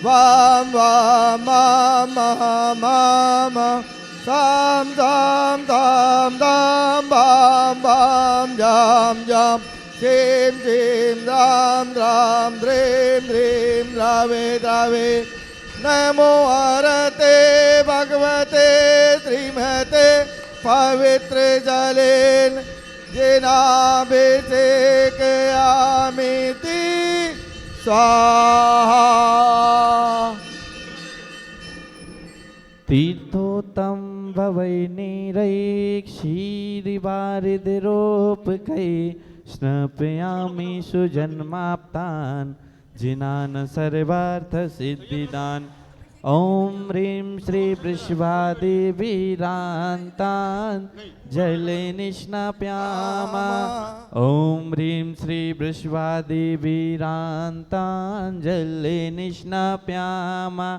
Vam vam ma ma ma ma. Sam sam tam tam bam bam jam jam. Sim sim ram ram dream dream rave rave. Namo Arate Bhagavate Srimate Pavitra Jalen Jinabhisekayamiti Swaha. तीर्थोत्तम भवै नीरै क्षीरिवारिधिरोपकै स्नपयामि सुजन्माप्तान् जिनान् सर्वार्थसिद्धिदान् ॐ ह्रीं श्री वृषभादेवीरान्तान् जले निष्णापयामा ॐ ह्रीं श्री वृषभादेवीरान्तान् जले निष्णापयामा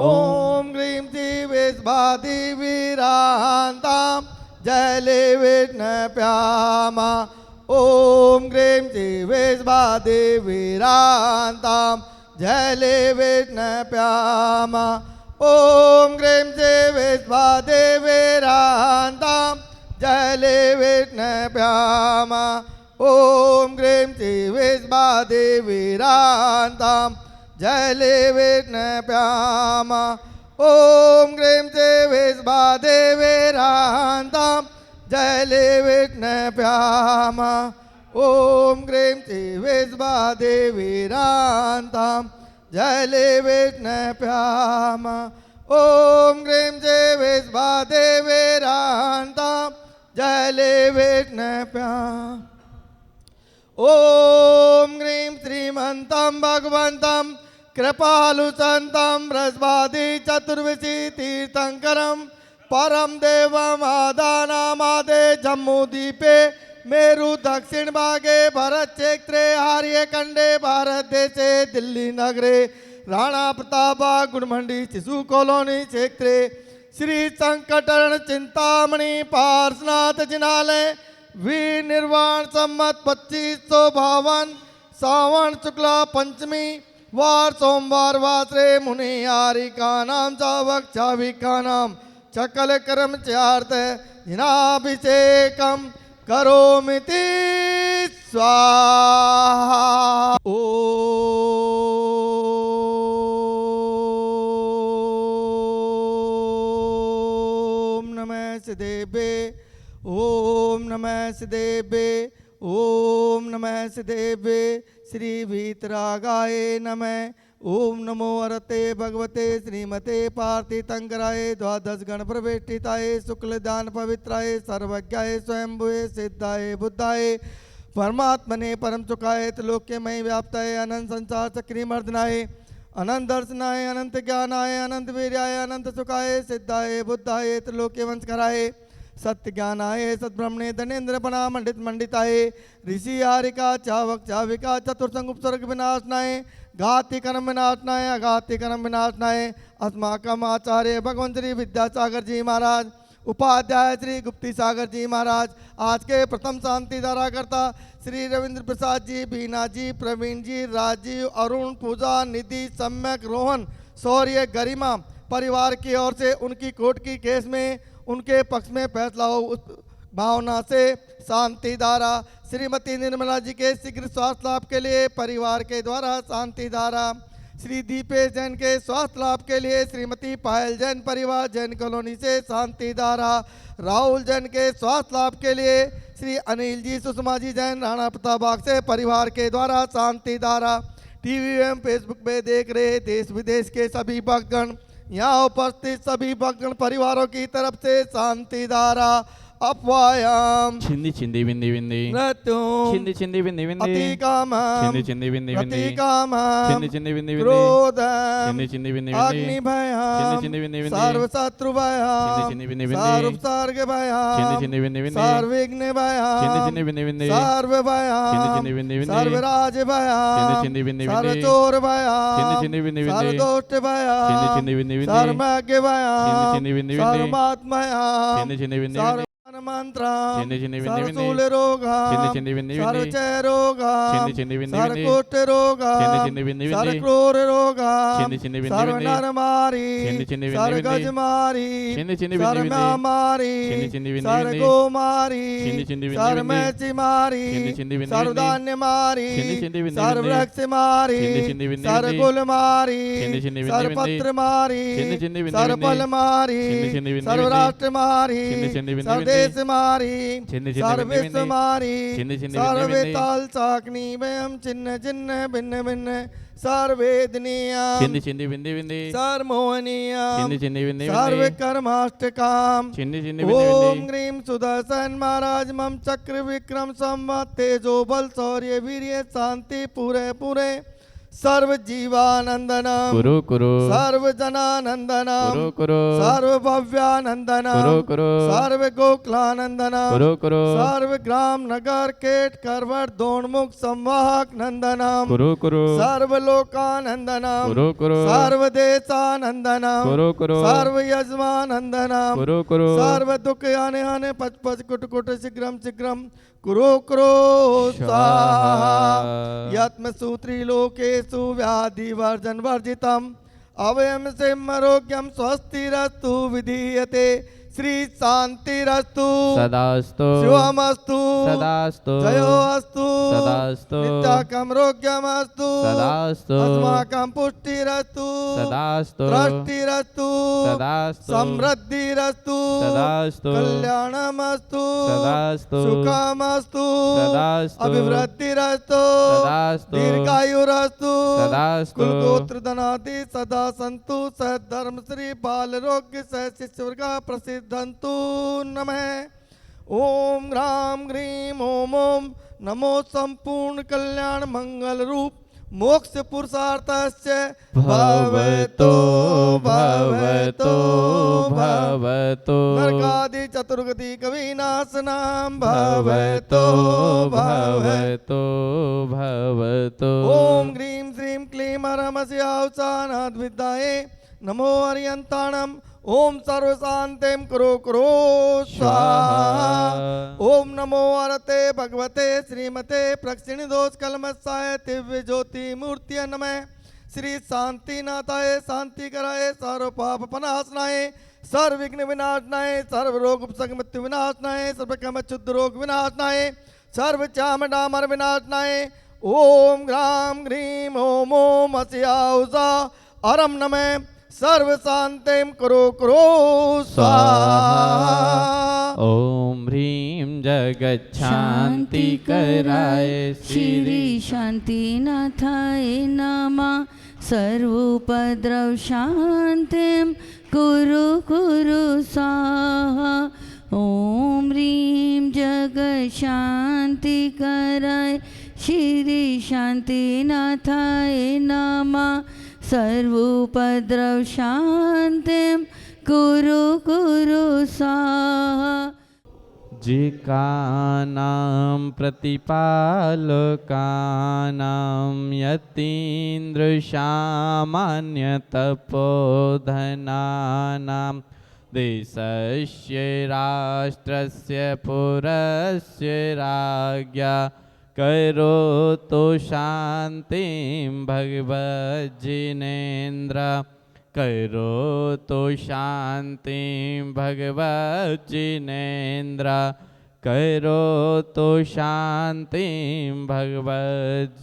Om Grim Divisvadi Virantam Jale Vitnapyama. Om Grim Divisvadi Virantam Jale Vitnapyama. Om Grim Divisvadi Virantam Jale Vitnapyama. Om Grim Divisvadi Virantam Jale Vitnapyama. Om Grim Divisvadi Virantam Jale Vitnapyama. Om Grim Divisvadi Virantam Jale Vitnapyama. Om Grim Divisvadi Virantam Jale Vitnapyama. Om Grim Srimantam Bhagavantam Kripalu Santam Brajvadi Chaturvisi Tirthankaram Param Devam Adhanamade Jammu Deepe Meru Dakshin Bhage Bharat Kshetre Arya Kande Bharat Deshe Delhi Nagare Rana Pratapa Gudmandi Chisu Colony Kshetre Shri Sankatarana Chintamani Parsnath Jinale वीर निर्वाण सम्मत 2552 सावन शुक्ला पंचमी वार सोमवार वासरे मुनि यारी का नाम चावक चावी का नाम चकल कर्म चार्थ जिनाभिषेकम करोमिति स्वाहा। ओम नमः सिद्धेभ्ये ओम नमः सिद्धेभ्ये ओम नमः सिद्धेभ्ये श्री वीतरागाय नमः। ओम नमो अरते भगवते श्रीमते पार्थितंकराय द्वादश गण प्रवेष्टिताय शुक्लदान पवित्राय सर्वज्ञाय स्वयंभुवे सिद्धाय बुद्धाय परमात्मने परम सुखाय त्रिलोक्यमय व्याप्ताय अनंत संसार चक्री मर्दनाय अनंत दर्शनाय अनंत ज्ञानाय अनंत वीर्याय अनंत सुखाय सिद्धाय बुद्धाय त्रिलोक्य वंशकराय सत्य ज्ञानाय सद्ब्रह्मणे धनेन्द्र बना मंडित मंडिताय ऋषि आरिका चावक चाविका चतुर्संग उपसर्ग विनाशनाय घाति कर्म विनाशनाय अघाति कर्म विनाशनाय अस्माकम आचार्य भगवंत श्री विद्यासागर जी महाराज उपाध्याय श्री गुप्ती सागर जी महाराज आज के प्रथम शांति धारा करता श्री रविंद्र प्रसाद जी बीना जी प्रवीण जी राजीव अरुण पूजा निधि सम्यक रोहन शौर्य गरिमा परिवार की ओर से उनकी कोर्ट की केस में उनके पक्ष में फैसला हो उस भावना से शांति धारा। श्रीमती निर्मला जी के शीघ्र स्वास्थ्य लाभ के लिए परिवार के द्वारा शांति धारा। श्री दीपेश जैन के स्वास्थ्य लाभ के लिए श्रीमती पायल जैन परिवार जैन कॉलोनी से शांति धारा। राहुल जैन के स्वास्थ्य लाभ के लिए श्री अनिल जी सुषमा जी जैन राणा प्रतापबाग से परिवार के द्वारा शांति धारा। टीवी एवं फेसबुक पे देख रहे देश विदेश के सभी भक्तगण यहाँ उपस्थित सभी भक्तगण परिवारों की तरफ से शांति धारा। अपवायाम छिंदी छिंदी बिंदी बिंदी मृत्युम छिंदी छिंदी बिंदी बिंदी अतिकामम छिंदी छिंदी बिंदी बिंदी प्रतिकामम छिंदी छिंदी बिंदी बिंदी क्रोधम छिंदी छिंदी बिंदी बिंदी अग्निभयम छिंदी छिंदी बिंदी बिंदी सर्वशत्रुभयम छिंदी छिंदी बिंदी बिंदी सर्वोपसर्गभयम छिंदी छिंदी बिंदी बिंदी सर्वविघ्नभयम छिंदी छिंदी बिंदी बिंदी सर्वभयम छिंदी छिंदी बिंदी बिंदी सर्वराजभयम छिंदी छिंदी बिंदी बिंदी सर्वचोरभयम छिंदी छिंदी बिंदी बिंदी सर्वदोष्टभयम छिंदी छिंदी बिंदी बिंदी सर्वज्ञभयम छिंदी छिंदी बिंदी बिंदी सर्वात्मयम छिंदी छिंदी बिंदी बिंदी మంత్రం చిన్ని చిన్ని విన్ని విన్ని సరసూల రోగం చిన్ని చిన్ని విన్ని విన్ని సరచయ రోగం చిన్ని చిన్ని విన్ని విన్ని సరకోష్ఠ రోగం చిన్ని చిన్ని విన్ని విన్ని సరక్రూర రోగం చిన్ని చిన్ని విన్ని విన్ని సర్వనరమారి చిన్ని చిన్ని విన్ని విన్ని సరగజమారి చిన్ని చిన్ని విన్ని విన్ని సర్వమారి చిన్ని చిన్ని విన్ని విన్ని సరగోమారి చిన్ని చిన్ని విన్ని విన్ని సర్మచిమారి చిన్ని చిన్ని విన్ని విన్ని సర్వధాన్యమారి చిన్ని చిన్ని విన్ని విన్ని సర్వరక్షమారి చిన్ని చిన్ని విన్ని విన్ని సర్వకులమారి చిన్ని చిన్ని విన్ని విన్ని సర్వపత్రమారి చిన్ని చిన్ని విన్ని విన్ని సర్వఫలమారి చిన్ని చిన్ని విన్ని విన్ని సర్వరాష్ట్రమారి చిన్ని చిన్ని విన్ని విన్ని సర్వదేశమారి చిన్ని చిన్ని విన్ని విన్ని సర్వేశ్వమారి చిన్ని చిన్ని విన్ని విన్ని సర్వేతాల్ చాక్నీమయం చిన్న చిన్న భిన్న భిన్న सर्वेदनीय चिन्नी चिन्नी विंदी विंदी सर्वमोहनीय चिन्नी चिन्नी विंदी सर्व कर्माष्टकाम चिन्नी चिन्नी विंदी ओम ग्रीम सुदर्शन महाराज मम चक्र विक्रम संवत तेजो बल शौर्य वीर्य शांति पूरे पूरे सर्व जीवानंदनम कुरु कुरु सर्व जनानंदनम कुरु कुरु सर्व भव्यानंदनम कुरु कुरु सर्व गोकुलानंदनम कुरु कुरु सर्व ग्राम नगर केट करवट दोनमुख संवाहक नंदनम कुरु कुरु सर्व लोकानंदनम कुरु कुरु सर्व देशानंदनम कुरु कुरु सर्व यजमानंदनम कुरु कुरु सर्व दुख याने हाने पच पच कुट कुट शीघ्रम शीघ्रम कुरु कुरु स्वाहा यत्म सूत्री लोकेषु व्याधि वर्जन वर्जितम अवयम सिंहरोग्यम स्वस्तिरस्तु विधीयते श्री शांतिरस्तु सदास्तु शिवमस्तु सदास्तु जयोस्तु सदास्तु नित्याकं रोग्यमस्तु सदास्तु अस्माकं पुष्टिरस्तु सदास्तु दृष्टिरस्तु सदास्तु समृद्धिरस्तु सदास्तु कल्याणमस्तु सदास्तु सुखमस्तु सदास्तु अभिवृद्धिरस्तु सदास्तु दीर्घायुरस्तु सदास्तु कुलगोत्र धनादि सदा सन्तु सद्धर्म श्री बाल रोग्य सह शिष्यवर्ग प्रसिद्धन्तु नमः ओम ह्रां ग्रीं ओम ओम नमो संपूर्ण कल्याण मंगल रूप मोक्ष पुरुषार्थस्य भवतो भवतो भवतो नरकादि चतुर्गति कविनाशनां भवतो भवतो भवतो ओम ग्रीं श्रीं क्लीं हरमस्यावसानाद् विद्याये नमो हरियन्ताणम् ओम सर्वशान्तिं कुरु कुरु स्वाहा ओम नमो हरते भगवते श्रीमते प्रक्षिण दोष कलमसाय दिव्य ज्योति मूर्ति नमः श्री शांतिनाथाय शांति कराय सर्व पाप पनाशनाय सर्व विघ्न विनाशनाय सर्व रोग उपसग मृत्यु विनाशनाय सर्व काम शुद्ध रोग विनाशनाय सर्व चाम डामर विनाशनाय ओम ग्राम ग्रीम ओम ओम अस्याउसा अरम नमः सर्व शांतिं कुरु कुरु स्वाहा ओम ह्रीं जगच्छांति कराय श्री शांतिनाथाय नमः सर्वोपद्रव शांतिं कुरु कुरु स्वाहा ओम ह्रीं जगशांति कराय श्री शांतिनाथाय नमः सर्वोपद्रव शांतिं कुरु कुरु स्वाहा जिकानां प्रतिपालकानां यतीन्द्रसामान्यतपोधनानां देशस्य राष्ट्रस्य पुरस्य राज्ञा करोतु शान्तिं भगवज्जिनेन्द्र करोतु शान्तिं भगवज्जिनेन्द्र करोतु शान्तिं भगवज्जिनेन्द्र